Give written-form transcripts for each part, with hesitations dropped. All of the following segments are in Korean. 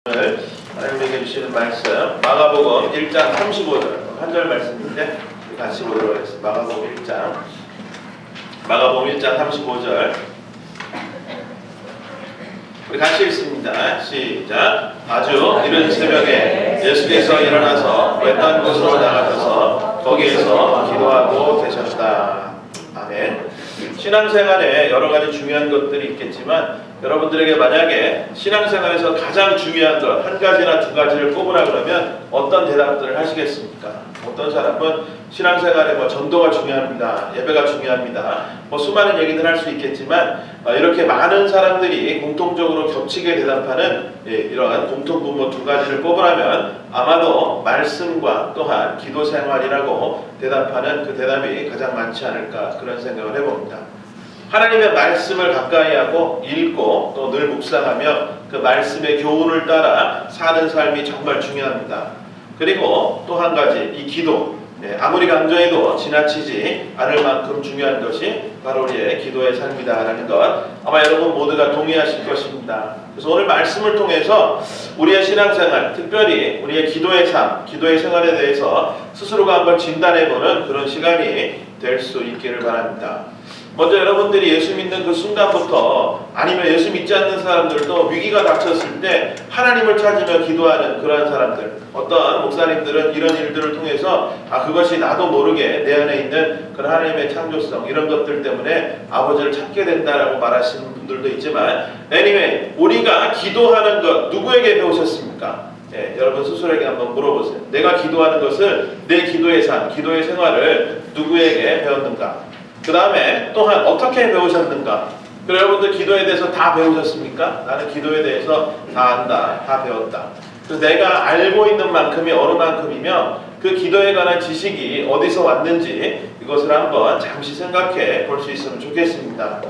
오늘 하나님에게 주시는 말씀 마가복음 1장 35절 한 절 말씀인데 같이 보도록 하겠습니다. 마가복음 1장 35절 우리 같이 읽습니다. 시작. 아주 이른 새벽에 예수께서 일어나서 외딴 곳으로 나가셔서 거기에서 기도하고 계셨다. 아멘. 신앙생활에 여러 가지 중요한 것들이 있겠지만 여러분들에게 만약에 신앙생활에서 가장 중요한 것 한 가지나 두 가지를 꼽으라 그러면 어떤 대답들을 하시겠습니까? 어떤 사람은 신앙생활에 전도가 중요합니다. 예배가 중요합니다. 수많은 얘기들 할 수 있겠지만 이렇게 많은 사람들이 공통적으로 겹치게 대답하는 이런 공통분 두 가지를 꼽으라면 아마도 말씀과 또한 기도 생활이라고 대답하는 그 대답이 가장 많지 않을까 그런 생각을 해봅니다. 하나님의 말씀을 가까이 하고 읽고 또 늘 묵상하며 그 말씀의 교훈을 따라 사는 삶이 정말 중요합니다. 그리고 또 한 가지 이 기도 아무리 강조해도 지나치지 않을 만큼 중요한 것이 바로 우리의 기도의 삶이다라는 것 아마 여러분 모두가 동의하실 것입니다. 그래서 오늘 말씀을 통해서 우리의 신앙생활 특별히 우리의 기도의 삶, 기도의 생활에 대해서 스스로가 한번 진단해보는 그런 시간이 될 수 있기를 바랍니다. 먼저 여러분들이 예수 믿는 그 순간부터 아니면 예수 믿지 않는 사람들도 위기가 닥쳤을 때 하나님을 찾으며 기도하는 그러한 사람들 어떤 목사님들은 이런 일들을 통해서 그것이 나도 모르게 내 안에 있는 그런 하나님의 창조성 이런 것들 때문에 아버지를 찾게 된다라고 말하시는 분들도 있지만 anyway 우리가 기도하는 것 누구에게 배우셨습니까? 여러분 스스로에게 한번 물어보세요. 내가 기도하는 것을 내 기도의 삶, 기도의 생활을 누구에게 배웠는가? 그 다음에 또한 어떻게 배우셨는가? 그리고 여러분들 기도에 대해서 다 배우셨습니까? 나는 기도에 대해서 다 안다, 다 배웠다. 그래서 내가 알고 있는 만큼이 어느 만큼이며 그 기도에 관한 지식이 어디서 왔는지 이것을 한번 잠시 생각해 볼 수 있으면 좋겠습니다.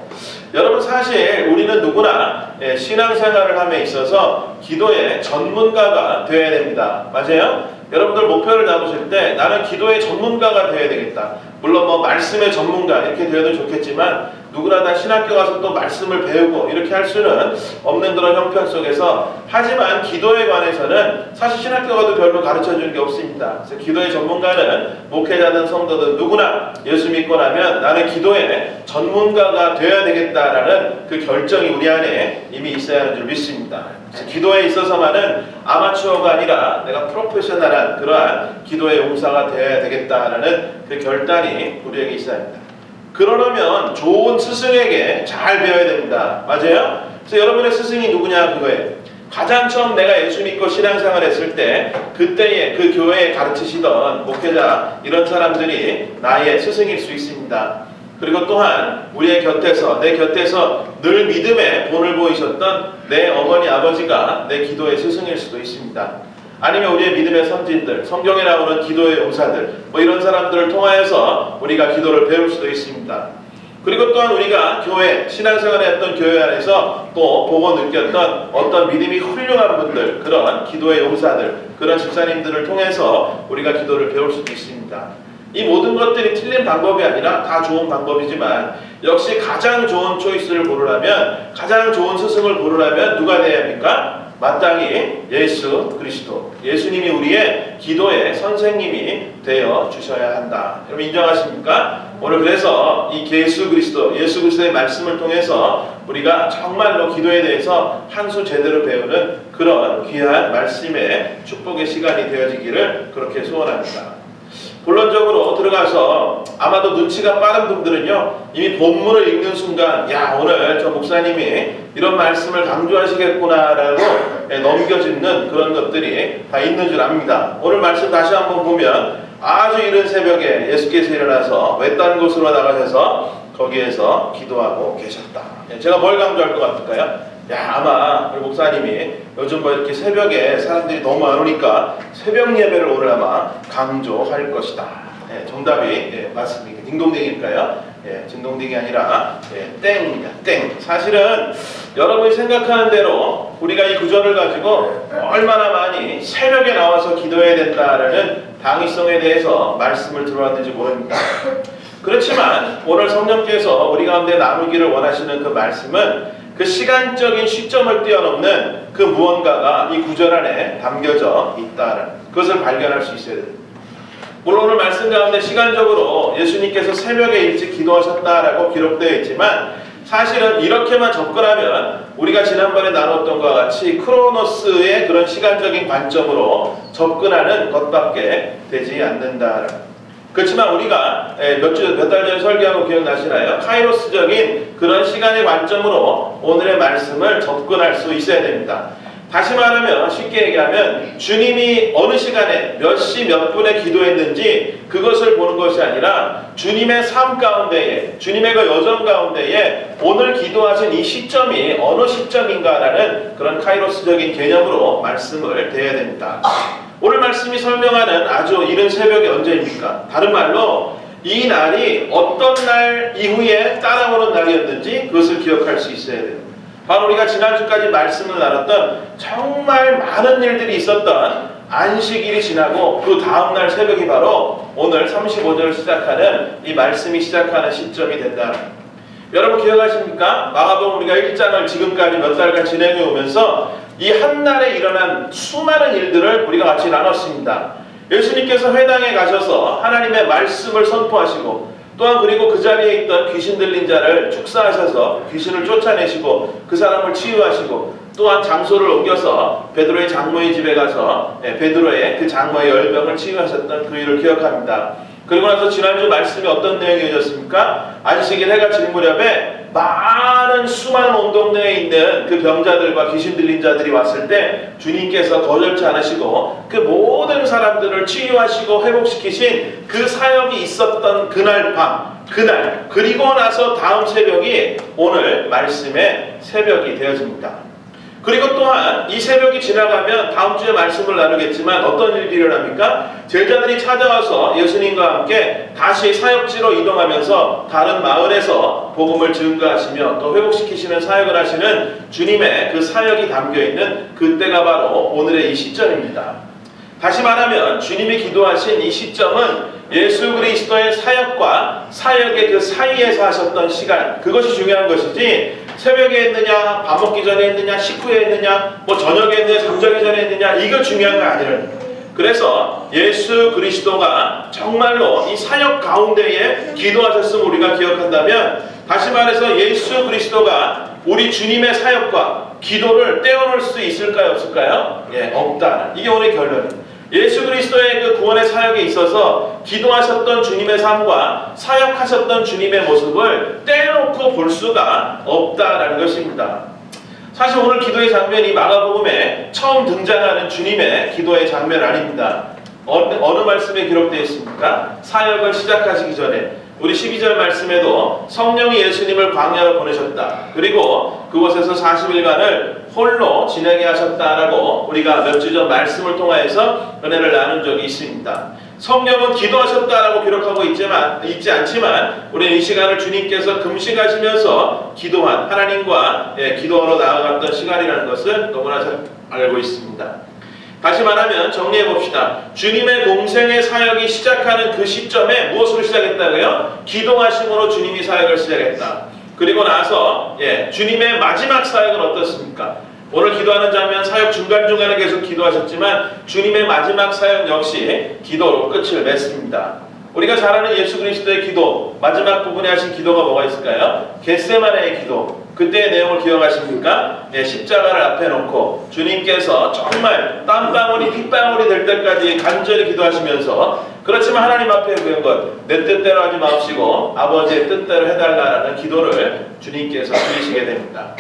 여러분 사실 우리는 누구나 신앙생활을 함에 있어서 기도의 전문가가 되어야 됩니다. 맞아요? 여러분들 목표를 잡으실 때 나는 기도의 전문가가 되어야 되겠다. 물론 말씀의 전문가 이렇게 되어도 좋겠지만 누구나 다 신학교 가서 또 말씀을 배우고 이렇게 할 수는 없는 그런 형편 속에서 하지만 기도에 관해서는 사실 신학교 가도 별로 가르쳐주는 게 없습니다. 그래서 기도의 전문가는 목회자든 성도든 누구나 예수 믿고 나면 나는 기도의 전문가가 되어야 되겠다라는 그 결정이 우리 안에 이미 있어야 하는 줄 믿습니다. 그래서 기도에 있어서만은 아마추어가 아니라 내가 프로페셔널한 그러한 기도의 용사가 되어야 되겠다라는 그 결단이 우리에게 있어야 합니다. 그러려면 좋은 스승에게 잘 배워야 됩니다. 맞아요? 그래서 여러분의 스승이 누구냐 그거예요. 가장 처음 내가 예수 믿고 신앙생활 했을 때 그때의 그 교회에 가르치시던 목회자 이런 사람들이 나의 스승일 수 있습니다. 그리고 또한 우리의 곁에서 내 곁에서 늘 믿음의 본을 보이셨던 내 어머니 아버지가 내 기도의 스승일 수도 있습니다. 아니면 우리의 믿음의 선진들, 성경에 나오는 기도의 용사들 이런 사람들을 통하여서 우리가 기도를 배울 수도 있습니다. 그리고 또한 우리가 교회, 신앙생활에 했던 교회 안에서 또 보고 느꼈던 어떤 믿음이 훌륭한 분들, 그런 기도의 용사들, 그런 집사님들을 통해서 우리가 기도를 배울 수도 있습니다. 이 모든 것들이 틀린 방법이 아니라 다 좋은 방법이지만 역시 가장 좋은 초이스를 고르려면 가장 좋은 스승을 고르려면 누가 되어야 합니까? 마땅히 예수 그리스도 예수님이 우리의 기도의 선생님이 되어 주셔야 한다. 여러분 인정하십니까? 오늘 그래서 이 예수 그리스도의 말씀을 통해서 우리가 정말로 기도에 대해서 한 수 제대로 배우는 그런 귀한 말씀의 축복의 시간이 되어지기를 그렇게 소원합니다. 본론적으로 들어가서 아마도 눈치가 빠른 분들은요 이미 본문을 읽는 순간 야 오늘 저 목사님이 이런 말씀을 강조하시겠구나 라고 넘겨짚는 그런 것들이 다 있는 줄 압니다. 오늘 말씀 다시 한번 보면 아주 이른 새벽에 예수께서 일어나서 외딴 곳으로 나가셔서 거기에서 기도하고 계셨다. 제가 뭘 강조할 것 같을까요? 아마 우리 목사님이 요즘 이렇게 새벽에 사람들이 너무 안 오니까 새벽 예배를 오늘 아마 강조할 것이다. 정답이 맞습니다. 딩동댕일까요? 딩동댕이 아니라 땡입니다. 땡. 사실은 여러분이 생각하는 대로 우리가 이 구절을 가지고 얼마나 많이 새벽에 나와서 기도해야 된다라는 당위성에 대해서 말씀을 들어왔는지 모릅니다. 그렇지만 오늘 성령께서 우리 가운데 나누기를 원하시는 그 말씀은 그 시간적인 시점을 뛰어넘는 그 무언가가 이 구절 안에 담겨져 있다는 그것을 발견할 수 있어야 됩니다. 물론 오늘 말씀 가운데 시간적으로 예수님께서 새벽에 일찍 기도하셨다라고 기록되어 있지만 사실은 이렇게만 접근하면 우리가 지난번에 나눴던 것과 같이 크로노스의 그런 시간적인 관점으로 접근하는 것밖에 되지 않는다. 그렇지만 우리가 몇 달 전에 설교하고 기억나시나요? 카이로스적인 그런 시간의 관점으로 오늘의 말씀을 접근할 수 있어야 됩니다. 다시 말하면 쉽게 얘기하면 주님이 어느 시간에 몇 시 몇 분에 기도했는지 그것을 보는 것이 아니라 주님의 삶 가운데에 주님의 그 여정 가운데에 오늘 기도하신 이 시점이 어느 시점인가라는 그런 카이로스적인 개념으로 말씀을 대해야 됩니다. 오늘 말씀이 설명하는 아주 이른 새벽이 언제입니까? 다른 말로 이 날이 어떤 날 이후에 따라오는 날이었는지 그것을 기억할 수 있어야 돼요. 바로 우리가 지난주까지 말씀을 나눴던 정말 많은 일들이 있었던 안식일이 지나고 그 다음날 새벽이 바로 오늘 35절 시작하는 이 말씀이 시작하는 시점이 된다. 여러분 기억하십니까? 마가복음 우리가 1장을 지금까지 몇 달간 진행해 오면서 이 한 날에 일어난 수많은 일들을 우리가 같이 나눴습니다. 예수님께서 회당에 가셔서 하나님의 말씀을 선포하시고 또한 그리고 그 자리에 있던 귀신 들린 자를 축사하셔서 귀신을 쫓아내시고 그 사람을 치유하시고 또한 장소를 옮겨서 베드로의 장모의 집에 가서 베드로의 그 장모의 열병을 치유하셨던 그 일을 기억합니다. 그리고 나서 지난주 말씀이 어떤 내용이었습니까? 안식일 해가 질 무렵에 많은 수많은 온 동네에 있는 그 병자들과 귀신 들린 자들이 왔을 때 주님께서 거절치 않으시고 그 모든 사람들을 치유하시고 회복시키신 그 사역이 있었던 그날 밤, 그날 그리고 나서 다음 새벽이 오늘 말씀의 새벽이 되어집니다. 그리고 또한 이 새벽이 지나가면 다음 주에 말씀을 나누겠지만 어떤 일이 일어납니까? 제자들이 찾아와서 예수님과 함께 다시 사역지로 이동하면서 다른 마을에서 복음을 증거하시며 또 회복시키시는 사역을 하시는 주님의 그 사역이 담겨있는 그때가 바로 오늘의 이 시점입니다. 다시 말하면 주님이 기도하신 이 시점은 예수 그리스도의 사역과 사역의 그 사이에서 하셨던 시간, 그것이 중요한 것이지 새벽에 했느냐, 밥 먹기 전에 했느냐, 식후에 했느냐, 뭐 저녁에 했느냐, 잠자기 전에 했느냐, 이거 중요한 거 아니에요. 그래서 예수 그리스도가 정말로 이 사역 가운데에 기도하셨음을 우리가 기억한다면 다시 말해서 예수 그리스도가 우리 주님의 사역과 기도를 떼어놓을 수 있을까요? 없을까요? 예, 없다. 이게 오늘 결론입니다. 예수 그리스도의 그 구원의 사역에 있어서 기도하셨던 주님의 삶과 사역하셨던 주님의 모습을 떼놓고 볼 수가 없다라는 것입니다. 사실 오늘 기도의 장면이 마가복음에 처음 등장하는 주님의 기도의 장면 아닙니다. 어느 말씀에 기록되어 있습니까? 사역을 시작하시기 전에 우리 12절 말씀에도 성령이 예수님을 광야로 보내셨다. 그리고 그곳에서 40일간을 홀로 지내게 하셨다라고 우리가 몇 주 전 말씀을 통하여서 은혜를 나눈 적이 있습니다. 성령은 기도하셨다라고 기록하고 있지 않지만 우리는 이 시간을 주님께서 금식하시면서 기도한 하나님과 기도하러 나아갔던 시간이라는 것을 너무나 잘 알고 있습니다. 다시 말하면 정리해 봅시다. 주님의 공생의 사역이 시작하는 그 시점에 무엇으로 시작했다고요? 기도하심으로 주님이 사역을 시작했다. 그리고 나서 주님의 마지막 사역은 어떻습니까? 오늘 기도하는 장면 사역 중간중간에 계속 기도하셨지만 주님의 마지막 사역 역시 기도로 끝을 맺습니다. 우리가 잘 아는 예수 그리스도의 기도 마지막 부분에 하신 기도가 뭐가 있을까요? 겟세마네의 기도. 그때의 내용을 기억하십니까? 십자가를 앞에 놓고 주님께서 정말 땀방울이 핏방울이 될 때까지 간절히 기도하시면서 그렇지만 하나님 앞에 구한 것 내 뜻대로 하지 마옵시고 아버지의 뜻대로 해달라는 기도를 주님께서 드리시게 됩니다.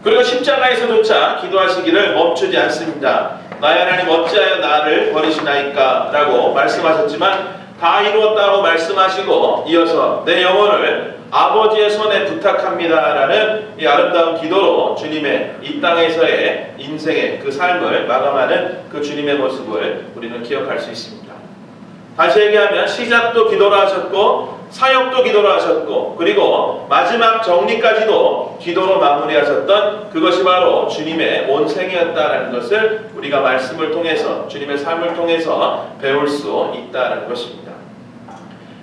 그리고 십자가에서조차 기도하시기를 멈추지 않습니다. 나의 하나님 어찌하여 나를 버리시나이까 라고 말씀하셨지만 다 이루었다고 말씀하시고 이어서 내 영혼을 아버지의 손에 부탁합니다라는 이 아름다운 기도로 주님의 이 땅에서의 인생의 그 삶을 마감하는 그 주님의 모습을 우리는 기억할 수 있습니다. 다시 얘기하면 시작도 기도로 하셨고 사역도 기도로 하셨고 그리고 마지막 정리까지도 기도로 마무리하셨던 그것이 바로 주님의 온 생이었다라는 것을 우리가 말씀을 통해서 주님의 삶을 통해서 배울 수 있다는 것입니다.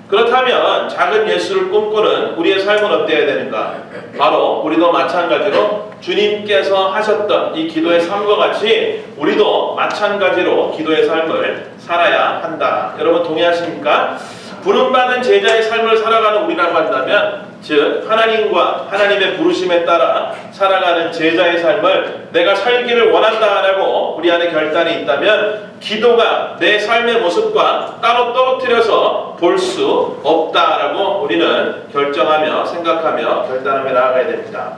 그렇다면 작은 예수를 꿈꾸는 우리의 삶은 어때야 되는가? 바로 우리도 마찬가지로 주님께서 하셨던 이 기도의 삶과 같이 우리도 마찬가지로 기도의 삶을 살아야 한다. 여러분 동의하십니까? 부름받은 제자의 삶을 살아가는 우리라고 한다면, 즉 하나님과 하나님의 부르심에 따라 살아가는 제자의 삶을 내가 살기를 원한다라고 우리 안에 결단이 있다면, 기도가 내 삶의 모습과 따로 떨어뜨려서 볼 수 없다라고 우리는 결정하며 생각하며 결단하며 나아가야 됩니다.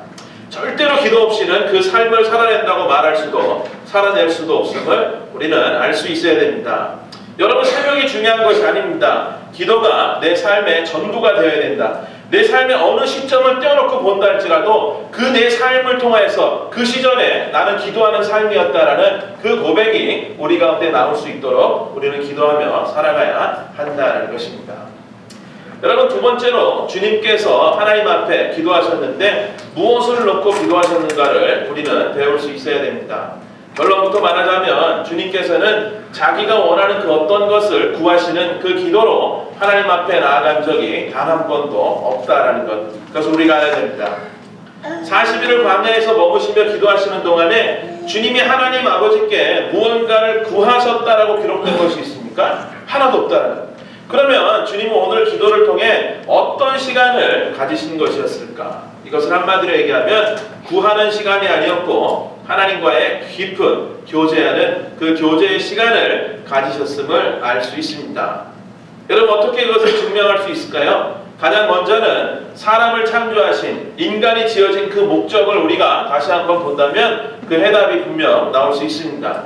절대로 기도 없이는 그 삶을 살아낸다고 말할 수도 살아낼 수도 없음을 우리는 알 수 있어야 됩니다. 여러분, 새벽이 중요한 것이 아닙니다. 기도가 내 삶의 전부가 되어야 된다. 내 삶의 어느 시점을 떼어놓고 본다 할지라도 그 내 삶을 통해서 그 시절에 나는 기도하는 삶이었다라는 그 고백이 우리 가운데 나올 수 있도록 우리는 기도하며 살아가야 한다는 것입니다. 여러분, 두 번째로 주님께서 하나님 앞에 기도하셨는데 무엇을 놓고 기도하셨는가를 우리는 배울 수 있어야 됩니다. 결론부터 말하자면 주님께서는 자기가 원하는 그 어떤 것을 구하시는 그 기도로 하나님 앞에 나아간 적이 단 한 번도 없다라는 것, 그것을 우리가 알아야 됩니다. 40일을 광야에서 머무시며 기도하시는 동안에 주님이 하나님 아버지께 무언가를 구하셨다라고 기록된 것이 있습니까? 하나도 없다라는 것. 그러면 주님은 오늘 기도를 통해 어떤 시간을 가지신 것이었을까? 이것을 한마디로 얘기하면 구하는 시간이 아니었고 하나님과의 깊은 교제하는 그 교제의 시간을 가지셨음을 알 수 있습니다. 여러분, 어떻게 이것을 증명할 수 있을까요? 가장 먼저는 사람을 창조하신, 인간이 지어진 그 목적을 우리가 다시 한번 본다면 그 해답이 분명 나올 수 있습니다.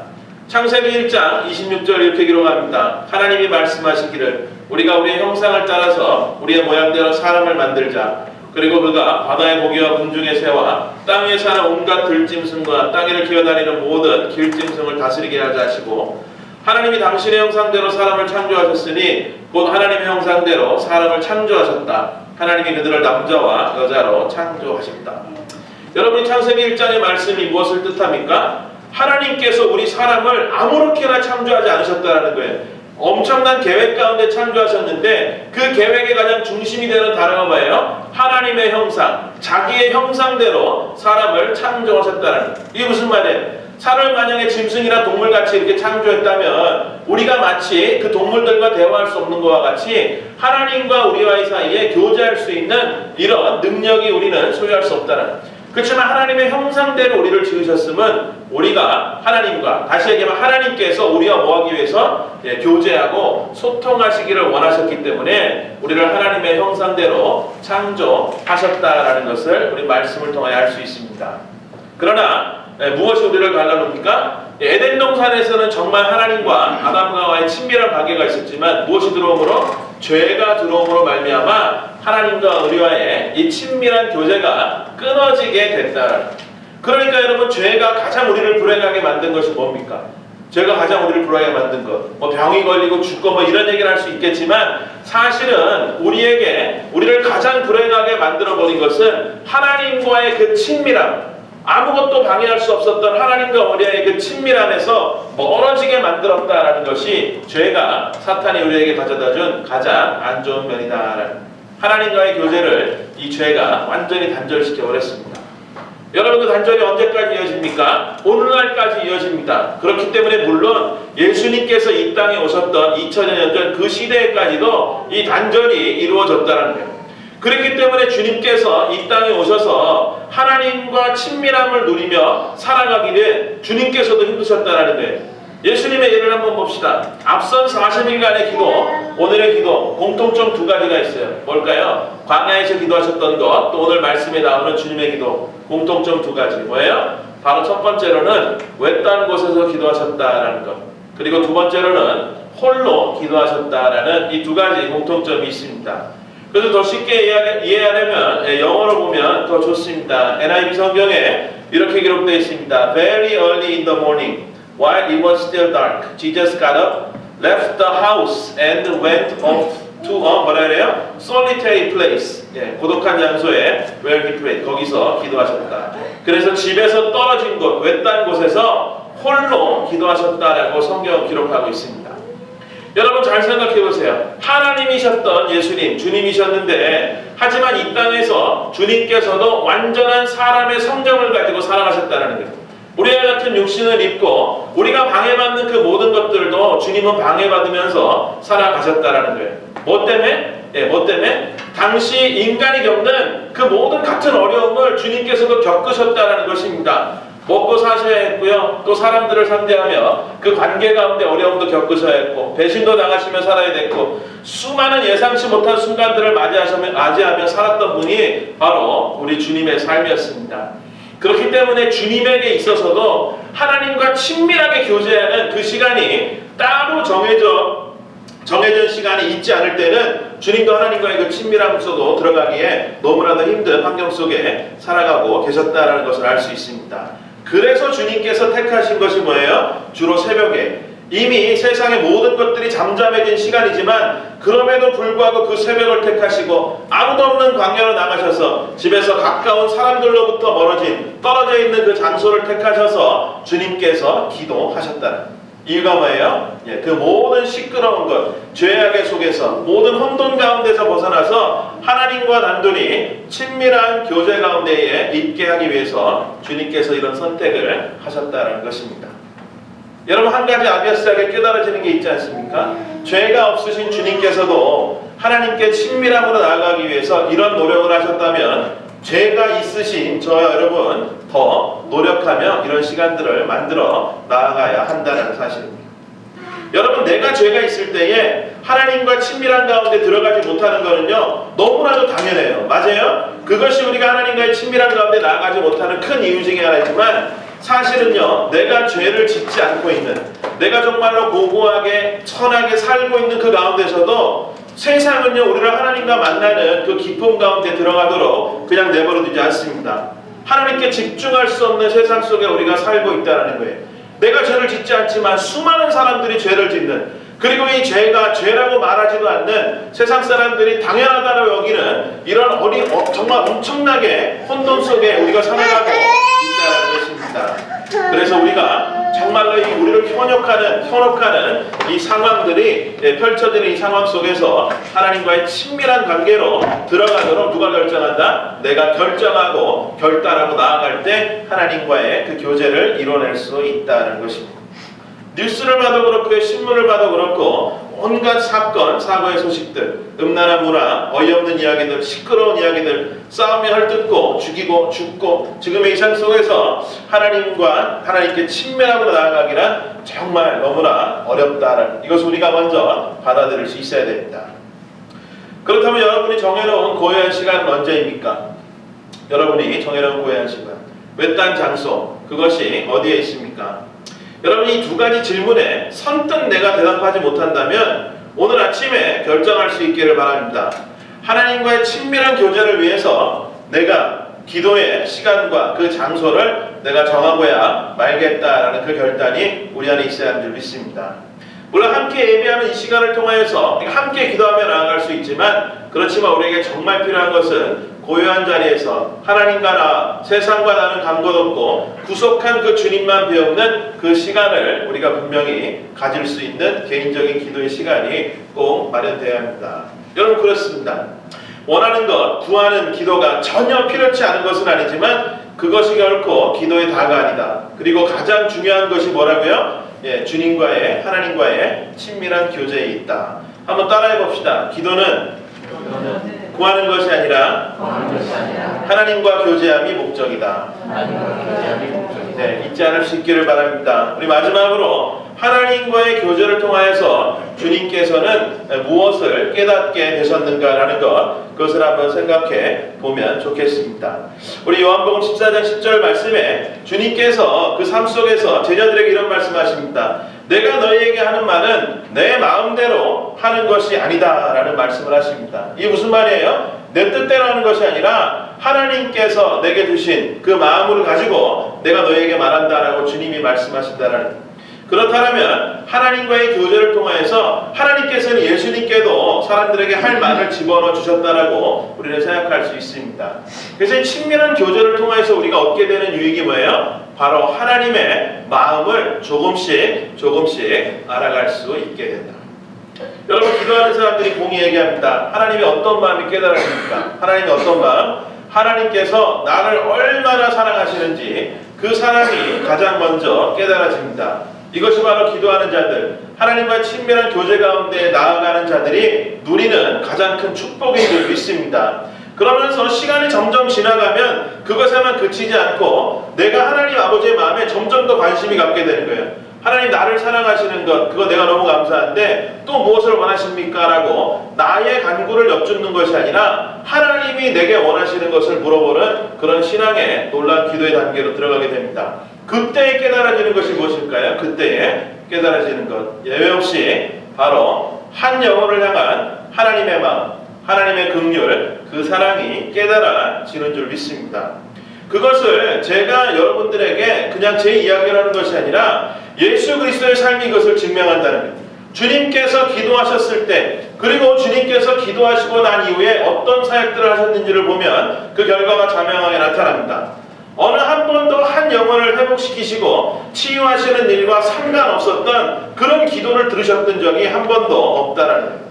창세기 1장 26절 이렇게 기록합니다. 하나님이 말씀하시기를 우리가 우리의 형상을 따라서 우리의 모양대로 사람을 만들자. 그리고 그가 바다의 고기와 군중의 새와 땅 위에 사는 온갖 들짐승과 땅 위를 기어다니는 모든 길짐승을 다스리게 하자 하시고, 하나님이 당신의 형상대로 사람을 창조하셨으니 곧 하나님의 형상대로 사람을 창조하셨다. 하나님이 그들을 남자와 여자로 창조하셨다. 여러분이 창세기 1장의 말씀이 무엇을 뜻합니까? 하나님께서 우리 사람을 아무렇게나 창조하지 않으셨다는 거예요. 엄청난 계획 가운데 창조하셨는데 그 계획의 가장 중심이 되는 단어가 뭐예요? 하나님의 형상, 자기의 형상대로 사람을 창조하셨다는 거예요. 이게 무슨 말이에요? 사람을 만약에 짐승이나 동물같이 이렇게 창조했다면 우리가 마치 그 동물들과 대화할 수 없는 것과 같이 하나님과 우리와의 사이에 교제할 수 있는 이런 능력이 우리는 소유할 수 없다는 거예요. 그렇지만 하나님의 형상대로 우리를 지으셨음은 우리가 하나님과, 다시 얘기하면 하나님께서 우리와 뭐하기 위해서 교제하고 소통하시기를 원하셨기 때문에 우리를 하나님의 형상대로 창조하셨다라는 것을 우리 말씀을 통해 알 수 있습니다. 그러나 무엇이 우리를 갈라놓습니까? 에덴 동산에서는 정말 하나님과 아담과의 친밀한 관계가 있었지만 무엇이 들어오므로? 죄가 들어옴으로 말미암아 하나님과 우리와의 이 친밀한 교제가 끊어지게 됐다. 그러니까 여러분, 죄가 가장 우리를 불행하게 만든 것이 뭡니까? 죄가 가장 우리를 불행하게 만든 것, 뭐 병이 걸리고 죽고 뭐 이런 얘기를 할 수 있겠지만 사실은 우리를 가장 불행하게 만들어버린 것은 하나님과의 그 친밀함, 아무것도 방해할 수 없었던 하나님과 우리의 그 친밀함에서 멀어지게 만들었다라는 것이 죄가, 사탄이 우리에게 가져다준 가장 안 좋은 면이다라는, 하나님과의 교제를 이 죄가 완전히 단절시켜 버렸습니다. 여러분, 그 단절이 언제까지 이어집니까? 오늘날까지 이어집니다. 그렇기 때문에 물론 예수님께서 이 땅에 오셨던 2000년 전 그 시대까지도 이 단절이 이루어졌다는 거예요. 그렇기 때문에 주님께서 이 땅에 오셔서 하나님과 친밀함을 누리며 살아가기를 주님께서도 힘드셨다는 거예요. 예수님의 예를 한번 봅시다. 앞선 40일간의 기도, 오늘의 기도, 공통점 두 가지가 있어요. 뭘까요? 광야에서 기도하셨던 것, 또 오늘 말씀에 나오는 주님의 기도, 공통점 두 가지. 뭐예요? 바로 첫 번째로는 외딴 곳에서 기도하셨다라는 것, 그리고 두 번째로는 홀로 기도하셨다라는 이 두 가지 공통점이 있습니다. 그래서 더 쉽게 이해하려면 영어로 보면 더 좋습니다. NIV 성경에 이렇게 기록되어 있습니다. Very early in the morning, while it was still dark, Jesus got up, left the house, and went off to 뭐라 그래요? Solitary place. 고독한 장소에 where he prayed. 거기서 기도하셨다. 그래서 집에서 떨어진 곳, 외딴 곳에서 홀로 기도하셨다라고 성경 기록하고 있습니다. 여러분 잘 생각해 보세요. 하나님이셨던 예수님, 주님이셨는데 하지만 이 땅에서 주님께서도 완전한 사람의 성정을 가지고 살아가셨다는 거예요. 우리와 같은 육신을 입고 우리가 방해받는 그 모든 것들도 주님은 방해받으면서 살아가셨다는 거예요. 뭐 때문에? 뭐 때문에? 당시 인간이 겪는 그 모든 같은 어려움을 주님께서도 겪으셨다는 것입니다. 먹고 사셔야 했고요. 또 사람들을 상대하며 그 관계 가운데 어려움도 겪으셔야 했고 배신도 당하시며 살아야 됐고 수많은 예상치 못한 순간들을 맞이하며 살았던 분이 바로 우리 주님의 삶이었습니다. 그렇기 때문에 주님에게 있어서도 하나님과 친밀하게 교제하는 그 시간이 따로 정해진 시간이 있지 않을 때는 주님도 하나님과의 그 친밀함 속으로 들어가기에 너무나도 힘든 환경 속에 살아가고 계셨다는 것을 알 수 있습니다. 그래서 주님께서 택하신 것이 뭐예요? 주로 새벽에 이미 세상의 모든 것들이 잠잠해진 시간이지만 그럼에도 불구하고 그 새벽을 택하시고 아무도 없는 광야로 나가셔서 집에서 가까운 사람들로부터 떨어져 있는 그 장소를 택하셔서 주님께서 기도하셨다는 이유가 뭐예요? 그 모든 시끄러운 것, 죄악의 속에서 모든 혼돈 가운데서 벗어나서 하나님과 단둘이 친밀한 교제 가운데에 있게 하기 위해서 주님께서 이런 선택을 하셨다는 것입니다. 여러분 한 가지 아비아스하게 깨달아지는 게 있지 않습니까? 죄가 없으신 주님께서도 하나님께 친밀함으로 나아가기 위해서 이런 노력을 하셨다면 죄가 있으신 저와 여러분 더 노력하며 이런 시간들을 만들어 나아가야 한다는 사실입니다. 여러분 내가 죄가 있을 때에 하나님과 친밀한 가운데 들어가지 못하는 것은요 너무나도 당연해요. 맞아요? 그것이 우리가 하나님과의 친밀한 가운데 나아가지 못하는 큰 이유 중에 하나이지만 사실은요 내가 죄를 짓지 않고 있는 내가 정말로 고고하게 선하게 살고 있는 그 가운데서도 세상은요 우리를 하나님과 만나는 그 기쁨 가운데 들어가도록 그냥 내버려 두지 않습니다. 하나님께 집중할 수 없는 세상 속에 우리가 살고 있다는 거예요. 내가 죄를 짓지 않지만 수많은 사람들이 죄를 짓는 그리고 이 죄가 죄라고 말하지도 않는 세상 사람들이 당연하다고 여기는 이런 정말 엄청나게 혼돈 속에 우리가 살아가고 있다는 것입니다. 그래서 우리가 정말로 우리를 현혹하는 이 상황들이 펼쳐지는 이 상황 속에서 하나님과의 친밀한 관계로 들어가도록 누가 결정한다? 내가 결정하고 결단하고 나아갈 때 하나님과의 그 교제를 이뤄낼 수 있다는 것입니다. 뉴스를 봐도 그렇고 신문을 봐도 그렇고 온갖 사건, 사고의 소식들, 음란한 문화, 어이없는 이야기들, 시끄러운 이야기들, 싸움이 헐뜯고 죽이고 죽고 지금의 이 세상 속에서 하나님께 친밀함으로 나아가기란 정말 너무나 어렵다는 이것을 우리가 먼저 받아들일 수 있어야 됩니다. 그렇다면 여러분이 정해놓은 고요한 시간은 언제입니까? 여러분이 정해놓은 고요한 시간, 외딴 장소, 그것이 어디에 있습니까? 여러분이 이 두 가지 질문에 선뜻 내가 대답하지 못한다면 오늘 아침에 결정할 수 있기를 바랍니다. 하나님과의 친밀한 교제를 위해서 내가 기도의 시간과 그 장소를 내가 정하고야 말겠다라는 그 결단이 우리 안에 있어야 하는 줄 믿습니다. 물론 함께 예배하는 이 시간을 통하여서 함께 기도하며 나아갈 수 있지만 그렇지만 우리에게 정말 필요한 것은 고요한 자리에서 하나님과 나, 세상과 나는 감것 없고 구속한 그 주님만 배우는 그 시간을 우리가 분명히 가질 수 있는 개인적인 기도의 시간이 꼭 마련되어야 합니다. 여러분 그렇습니다. 원하는 것, 구하는 기도가 전혀 필요치 않은 것은 아니지만 그것이 결코 기도의 다가 아니다. 그리고 가장 중요한 것이 뭐라고요? 하나님과의 친밀한 교제에 있다. 한번 따라해 봅시다. 기도는 구하는 것이 아니라 하나님과 교제함이 목적이다. 잊지 않을 수 있기를 바랍니다. 우리 마지막으로 하나님과의 교제를 통하여서 주님께서는 무엇을 깨닫게 되셨는가라는 그것을 한번 생각해 보면 좋겠습니다. 우리 요한복음 14장 10절 말씀에 주님께서 그 삶 속에서 제자들에게 이런 말씀하십니다. 내가 너희에게 하는 말은 내 마음대로 하는 것이 아니다 라는 말씀을 하십니다. 이게 무슨 말이에요? 내 뜻대로 하는 것이 아니라 하나님께서 내게 주신 그 마음을 가지고 내가 너희에게 말한다라고 주님이 말씀하신다라는. 그렇다면 하나님과의 교제를 통하여서 하나님께서는 예수님께도 사람들에게 할 말을 집어넣어 주셨다라고 우리는 생각할 수 있습니다. 그래서 이 친밀한 교제를 통해서 우리가 얻게 되는 유익이 뭐예요? 바로 하나님의 마음을 조금씩 알아갈 수 있게 된다. 여러분, 기도하는 사람들이 공히 얘기합니다. 하나님이 어떤 마음이 깨달아집니까? 하나님이 어떤 마음? 하나님께서 나를 얼마나 사랑하시는지 그 사랑이 가장 먼저 깨달아집니다. 이것이 바로 기도하는 자들, 하나님과 친밀한 교제 가운데 나아가는 자들이 누리는 가장 큰 축복인 줄 믿습니다. 그러면서 시간이 점점 지나가면 그것에만 그치지 않고 내가 하나님 아버지의 마음에 점점 더 관심이 갖게 되는 거예요. 하나님 나를 사랑하시는 것, 그거 내가 너무 감사한데 또 무엇을 원하십니까? 라고 나의 간구를 엿줍는 것이 아니라 하나님이 내게 원하시는 것을 물어보는 그런 신앙의 놀라운 기도의 단계로 들어가게 됩니다. 그때에 깨달아지는 것이 무엇일까요? 그때에 깨달아지는 것, 예외 없이 바로 한 영혼을 향한 하나님의 마음, 하나님의 긍휼, 그 사랑이 깨달아지는 줄 믿습니다. 그것을 제가 여러분들에게 그냥 제 이야기를 하는 것이 아니라 예수 그리스도의 삶이 이것을 증명한다는 거예요. 주님께서 기도하셨을 때, 그리고 주님께서 기도하시고 난 이후에 어떤 사역들을 하셨는지를 보면 그 결과가 자명하게 나타납니다. 어느 한 번도 한 영혼을 회복시키시고 치유하시는 일과 상관없었던 그런 기도를 들으셨던 적이 한 번도 없다라는 거예요.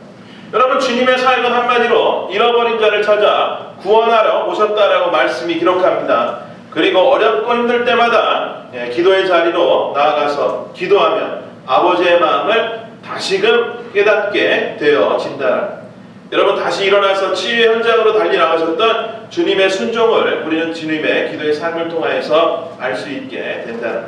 여러분, 주님의 사역은 한마디로 잃어버린 자를 찾아 구원하러 오셨다라고 말씀이 기록합니다. 그리고 어렵고 힘들 때마다 기도의 자리로 나아가서 기도하며 아버지의 마음을 다시금 깨닫게 되어진다. 여러분, 다시 일어나서 치유의 현장으로 달리 나가셨던 주님의 순종을 우리는 주님의 기도의 삶을 통하여서 알 수 있게 된다.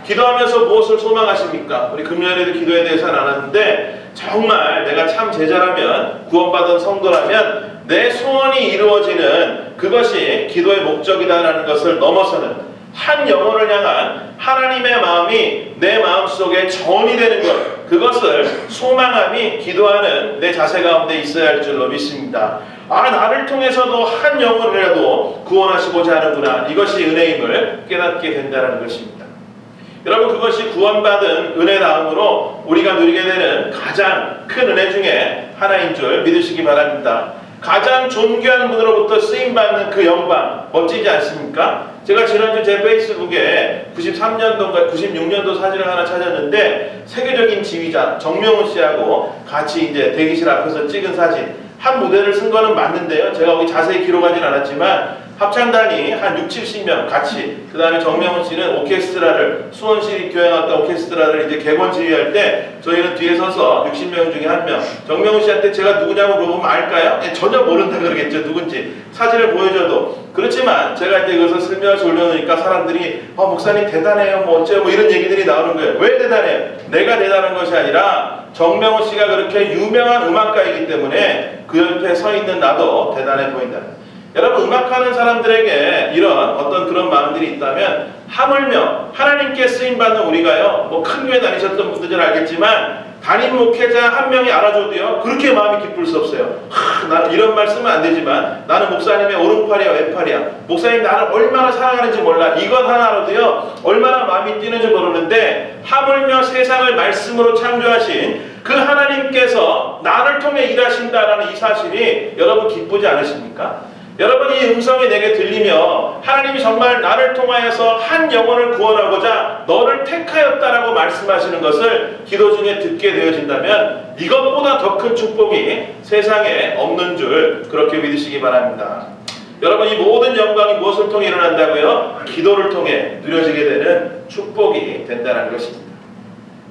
기도하면서 무엇을 소망하십니까? 우리 금요일에도 기도에 대해서 나눴는데 정말 내가 참 제자라면, 구원받은 성도라면 내 소원이 이루어지는 그것이 기도의 목적이다라는 것을 넘어서는 한 영혼을 향한 하나님의 마음이 내 마음속에 전이 되는 것, 그것을 소망함이 기도하는 내 자세 가운데 있어야 할 줄로 믿습니다. 나를 통해서도 한 영혼이라도 구원하시고자 하는구나, 이것이 은혜임을 깨닫게 된다는 것입니다. 여러분, 그것이 구원받은 은혜다음으로 우리가 누리게 되는 가장 큰 은혜 중에 하나인 줄 믿으시기 바랍니다. 가장 존귀한 분으로부터 쓰임받는 그 영광, 멋지지 않습니까? 제가 지난주 제 페이스북에 93년도인가 96년도 사진을 하나 찾았는데 세계적인 지휘자 정명훈 씨하고 같이 이제 대기실 앞에서 찍은 사진, 한 무대를 쓴 거는 맞는데요. 제가 거기 자세히 기록하진 않았지만 합창단이 한 60-70명 같이, 그 다음에 정명훈 씨는 오케스트라를, 수원시 교향악단 오케스트라를 이제 객원 지휘할 때 저희는 뒤에 서서 60명 중에 한 명, 정명훈 씨한테 제가 누구냐고 물어보면 알까요? 전혀 모른다 그러겠죠. 누군지 사진을 보여줘도. 그렇지만 제가 이제 이것을 설명해서 올려놓으니까 사람들이 목사님 대단해요, 뭐 어째요, 뭐 이런 얘기들이 나오는 거예요. 왜 대단해요? 내가 대단한 것이 아니라 정명훈 씨가 그렇게 유명한 음악가이기 때문에 그 옆에 서 있는 나도 대단해 보인다. 여러분, 음악하는 사람들에게 이런 어떤 그런 마음들이 있다면 하물며 하나님께 쓰임받는 우리가요, 뭐 큰 교회 다니셨던 분들은 알겠지만 담임 목회자 한 명이 알아줘도요 그렇게 마음이 기쁠 수 없어요. 나는 이런 말 쓰면 안 되지만 나는 목사님의 오른팔이야 왼팔이야, 목사님 나를 얼마나 사랑하는지 몰라, 이것 하나로도요 얼마나 마음이 뛰는지 모르는데 하물며 세상을 말씀으로 창조하신 그 하나님께서 나를 통해 일하신다라는 이 사실이 여러분 기쁘지 않으십니까? 여러분, 이 음성이 내게 들리며 하나님이 정말 나를 통하여서 한 영혼을 구원하고자 너를 택하였다라고 말씀하시는 것을 기도 중에 듣게 되어진다면 이것보다 더 큰 축복이 세상에 없는 줄 그렇게 믿으시기 바랍니다. 여러분, 이 모든 영광이 무엇을 통해 일어난다고요? 기도를 통해 누려지게 되는 축복이 된다는 것입니다.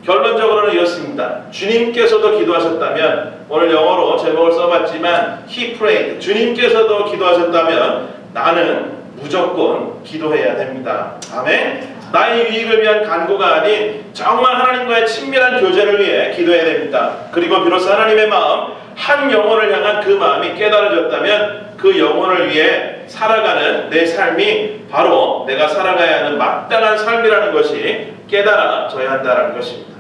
결론적으로는 이렇습니다. 주님께서도 기도하셨다면, 오늘 영어로 제목을 써봤지만 He prayed, 주님께서도 기도하셨다면 나는 무조건 기도해야 됩니다. 아멘. 나의 유익을 위한 간구가 아닌 정말 하나님과의 친밀한 교제를 위해 기도해야 됩니다. 그리고 비로소 하나님의 마음, 한 영혼을 향한 그 마음이 깨달아졌다면 그 영혼을 위해 살아가는 내 삶이 바로 내가 살아가야 하는 마땅한 삶이라는 것이 깨달아져야 한다는 것입니다.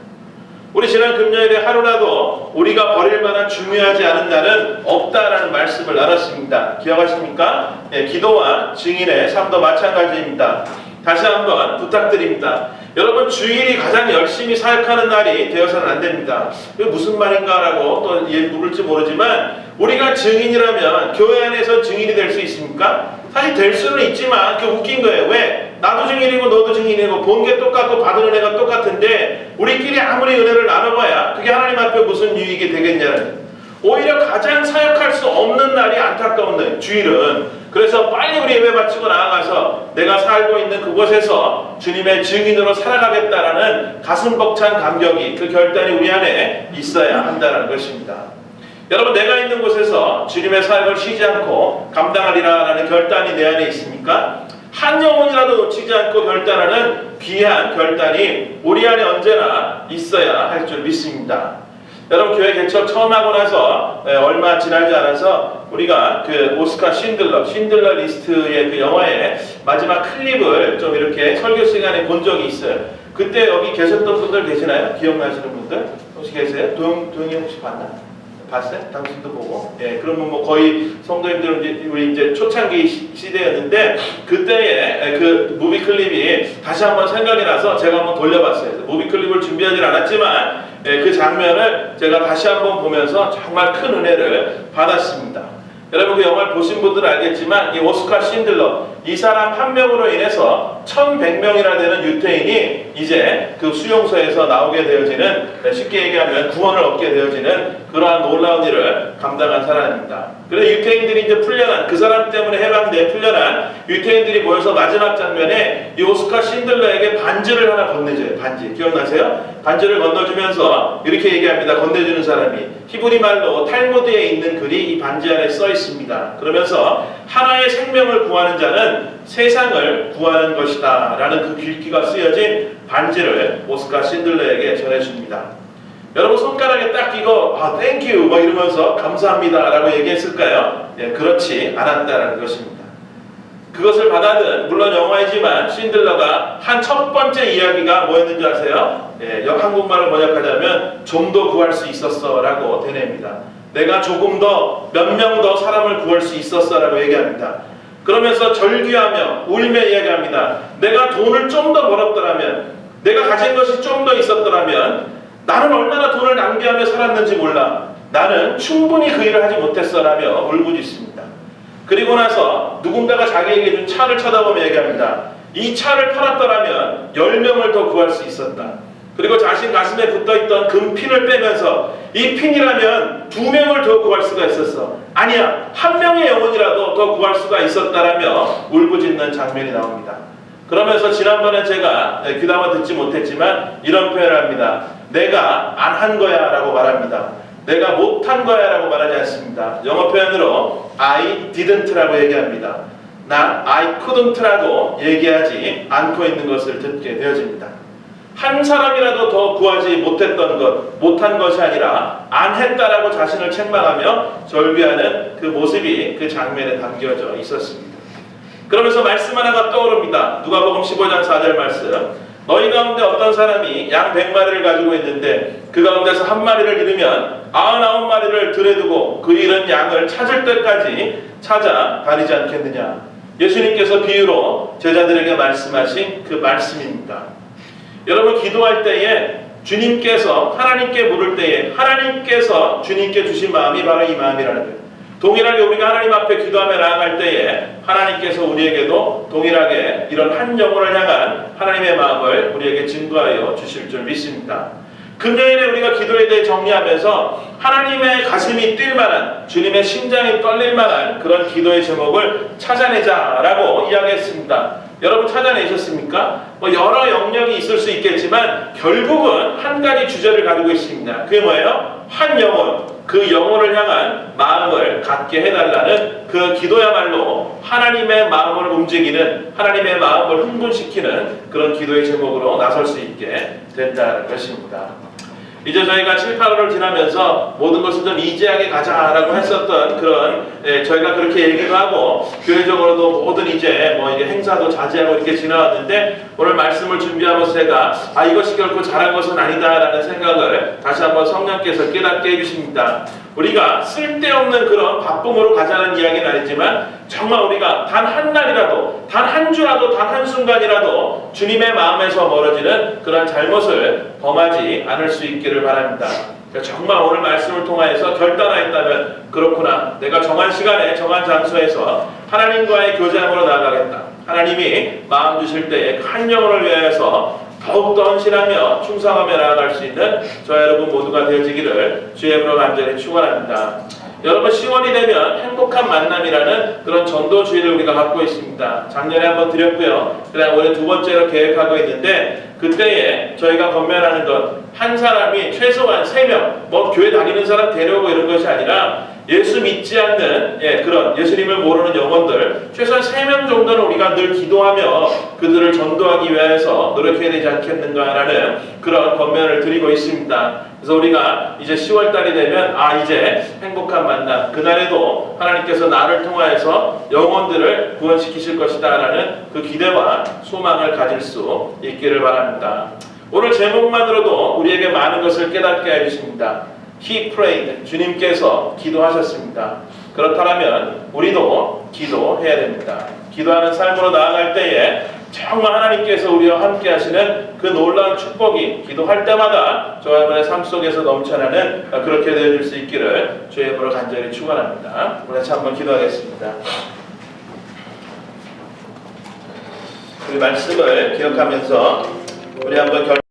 우리 지난 금요일에 하루라도 우리가 버릴 만한 중요하지 않은 날은 없다라는 말씀을 나눴습니다. 기억하십니까? 기도와 증인의 삶도 마찬가지입니다. 다시 한번 부탁드립니다. 여러분, 주일이 가장 열심히 사역하는 날이 되어서는 안 됩니다. 이게 무슨 말인가라고 또 물을지 모르지만 우리가 증인이라면 교회 안에서 증인이 될 수 있습니까? 사실 될 수는 있지만 그게 웃긴 거예요. 왜? 나도 증인이고 너도 증인이고 본 게 똑같고 받은 은혜가 똑같은데 우리끼리 아무리 은혜를 나눠봐야 그게 하나님 앞에 무슨 유익이 되겠냐는, 오히려 가장 사역할 수 없는 날이 안타까운 날, 주일은. 그래서 빨리 우리 예배 바치고 나아가서 내가 살고 있는 그곳에서 주님의 증인으로 살아가겠다라는 가슴 벅찬 감격이, 그 결단이 우리 안에 있어야 한다는 것입니다. 여러분, 내가 있는 곳에서 주님의 사역을 쉬지 않고 감당하리라라는 결단이 내 안에 있습니까? 한 영혼이라도 놓치지 않고 결단하는 귀한 결단이 우리 안에 언제나 있어야 할 줄 믿습니다. 여러분, 교회 개척 처음 하고 나서 얼마 지나지 않아서 우리가 그 오스카 신들러 리스트의 그 영화의 마지막 클립을 좀 이렇게 설교 시간에 본 적이 있어요. 그때 여기 계셨던 분들 계시나요? 기억나시는 분들? 혹시 계세요? 도영이 혹시 봤나? 봤어요? 당신도 보고? 예, 그러면 뭐 거의 성도님들은 우리 이제 초창기 시대였는데, 그때의 그 무비 클립이 다시 한번 생각이 나서 제가 한번 돌려봤어요. 무비 클립을 준비하진 않았지만 그 장면을 제가 다시 한번 보면서 정말 큰 은혜를 받았습니다. 여러분, 그 영화를 보신 분들은 알겠지만 이 오스카 신들러, 이 사람 한 명으로 인해서 1100명이나 되는 유태인이 이제 그 수용소에서 나오게 되어지는, 쉽게 얘기하면 구원을 얻게 되어지는 그러한 놀라운 일을 감당한 사람입니다. 그래서 유태인들이 이제 풀려난, 그 사람 때문에 해방돼 풀려난 유태인들이 모여서 마지막 장면에 이 오스카 신들러에게 반지를 하나 건네줘요. 반지 기억나세요? 반지를 건너주면서 이렇게 얘기합니다. 건네주는 사람이 히브리 말로 탈무드에 있는 글이 이 반지 안에 써 있습니다. 그러면서 하나의 생명을 구하는 자는 세상을 구하는 것이다 라는 그 글귀가 쓰여진 반지를 오스카 신들러에게 전해줍니다. 여러분, 손가락에 딱 끼고 땡큐 뭐 이러면서 감사합니다 라고 얘기했을까요? 예, 그렇지 않았다는 것입니다. 그것을 받아든, 물론 영화이지만 신들러가 한 첫 번째 이야기가 뭐였는지 아세요? 예, 한국말을 번역하자면 좀 더 구할 수 있었어 라고 되뇌입니다. 내가 조금 더, 몇 명 더 사람을 구할 수 있었어 라고 얘기합니다. 그러면서 절규하며 울며 이야기합니다. 내가 돈을 좀 더 벌었더라면, 내가 가진 것이 좀 더 있었더라면 나는 얼마나 돈을 낭비하며 살았는지 몰라. 나는 충분히 그 일을 하지 못했어라며 울부짖습니다. 그리고 나서 누군가가 자기에게 준 차를 쳐다보며 얘기합니다. 이 차를 팔았더라면 10명을 더 구할 수 있었다. 그리고 자신 가슴에 붙어있던 금핀을 빼면서 이 핀이라면 2명을 더 구할 수가 있었어. 아니야, 1명의 영혼이라도 더 구할 수가 있었다라며 울부짖는 장면이 나옵니다. 그러면서 지난번에 제가 귀담아 듣지 못했지만 이런 표현을 합니다. 내가 안 한 거야 라고 말합니다. 내가 못한 거야 라고 말하지 않습니다. 영어 표현으로 I didn't 라고 얘기합니다. 난 I couldn't 라고 얘기하지 않고 있는 것을 듣게 되어집니다. 한 사람이라도 더 구하지 못했던 것, 못한 것이 아니라 안 했다라고 자신을 책망하며 절규하는 그 모습이 그 장면에 담겨져 있었습니다. 그러면서 말씀 하나가 떠오릅니다. 누가복음 15장 4절 말씀. 너희 가운데 어떤 사람이 양 100마리를 가지고 있는데 그 가운데서 한 마리를 잃으면 99마리를 들에 두고 그 잃은 양을 찾을 때까지 찾아다니지 않겠느냐. 예수님께서 비유로 제자들에게 말씀하신 그 말씀입니다. 여러분, 기도할 때에 주님께서 하나님께 물을 때에 하나님께서 주님께 주신 마음이 바로 이 마음이라는 거예요. 동일하게 우리가 하나님 앞에 기도하며 나아갈 때에 하나님께서 우리에게도 동일하게 이런 한 영혼을 향한 하나님의 마음을 우리에게 증거하여 주실 줄 믿습니다. 금요일에 우리가 기도에 대해 정리하면서 하나님의 가슴이 뛸 만한, 주님의 심장이 떨릴 만한 그런 기도의 제목을 찾아내자라고 이야기했습니다. 여러분, 찾아내셨습니까? 여러 영역이 있을 수 있겠지만 결국은 한 가지 주제를 가지고 있습니다. 그게 뭐예요? 한 영혼, 그 영혼을 향한 마음을 갖게 해달라는 그 기도야말로 하나님의 마음을 움직이는, 하나님의 마음을 흥분시키는 그런 기도의 제목으로 나설 수 있게 된다는 것입니다. 이제 저희가 7, 8월을 지나면서 모든 것을 좀 이지하게 가자라고 했었던 그런, 저희가 그렇게 얘기도 하고 교회적으로도 모든 이제 이게 행사도 자제하고 이렇게 지나왔는데, 오늘 말씀을 준비하면서 제가 이것이 결코 잘한 것은 아니다라는 생각을 다시 한번 성령께서 깨닫게 해주십니다. 우리가 쓸데없는 그런 바쁨으로 가자는 이야기는 아니지만 정말 우리가 단 한 날이라도, 단 한 주라도, 단 한 순간이라도 주님의 마음에서 멀어지는 그런 잘못을 범하지 않을 수 있기를 바랍니다. 정말 오늘 말씀을 통하여서 결단하였다면, 그렇구나, 내가 정한 시간에 정한 장소에서 하나님과의 교제함으로 나아가겠다. 하나님이 마음 주실 때에 한 영혼을 위하여서 더욱더 헌신하며 충성하며 나아갈 수 있는 저와 여러분 모두가 되어지기를 주의 이름으로 간절히 축원합니다. 여러분 10월이 되면 행복한 만남이라는 그런 전도주의를 우리가 갖고 있습니다. 작년에 한번 드렸고요. 그 다음 올해 두 번째로 계획하고 있는데 그때에 저희가 권면하는 것 한 사람이 최소한 3명 뭐 교회 다니는 사람 데려오고 이런 것이 아니라 예수 믿지 않는 그런 예수님을 모르는 영혼들 최소한 3명 정도는 우리가 늘 기도하며 그들을 전도하기 위해서 노력해야 되지 않겠는가라는 그런 권면을 드리고 있습니다. 그래서 우리가 이제 10월달이 되면 이제 행복한 만남 그날에도 하나님께서 나를 통하여서 영혼들을 구원시키실 것이다 라는 그 기대와 소망을 가질 수 있기를 바랍니다. 오늘 제목만으로도 우리에게 많은 것을 깨닫게 해주십니다. He prayed. 주님께서 기도하셨습니다. 그렇다면 우리도 기도해야 됩니다. 기도하는 삶으로 나아갈 때에 정말 하나님께서 우리와 함께 하시는 그 놀라운 축복이 기도할 때마다 저와 여러분의 삶 속에서 넘쳐나는 그렇게 되어줄 수 있기를 주의 이름으로 간절히 축원합니다. 우리 같이 한번 기도하겠습니다. 우리 말씀을 기억하면서 우리 한번